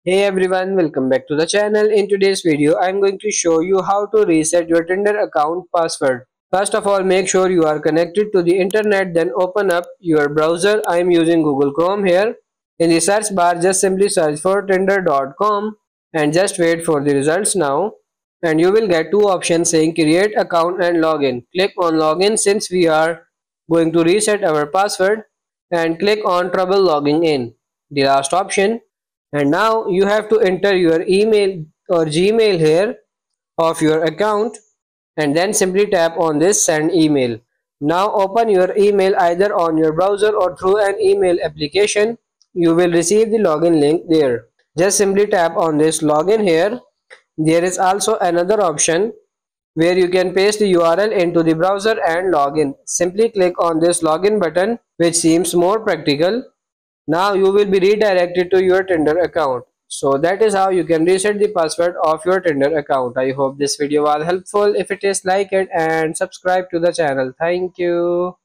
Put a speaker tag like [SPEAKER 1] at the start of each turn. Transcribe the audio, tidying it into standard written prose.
[SPEAKER 1] Hey everyone, welcome back to the channel. In today's video, I am going to show you how to reset your Tinder account password. First of all, make sure you are connected to the internet, then open up your browser. I am using Google Chrome here. In the search bar, just simply search for tinder.com and just wait for the results now. And you will get two options saying create account and login. Click on login since we are going to reset our password, and click on trouble logging in, the last option. And now you have to enter your email or Gmail here of your account, and then simply tap on this send email. Now open your email either on your browser or through an email application. You will receive the login link there. Just simply tap on this login here. There is also another option where you can paste the URL into the browser and log in. Simply click on this login button, which seems more practical. Now you will be redirected to your Tinder account. So that is how you can reset the password of your Tinder account. I hope this video was helpful. If it is, like it and subscribe to the channel. Thank you.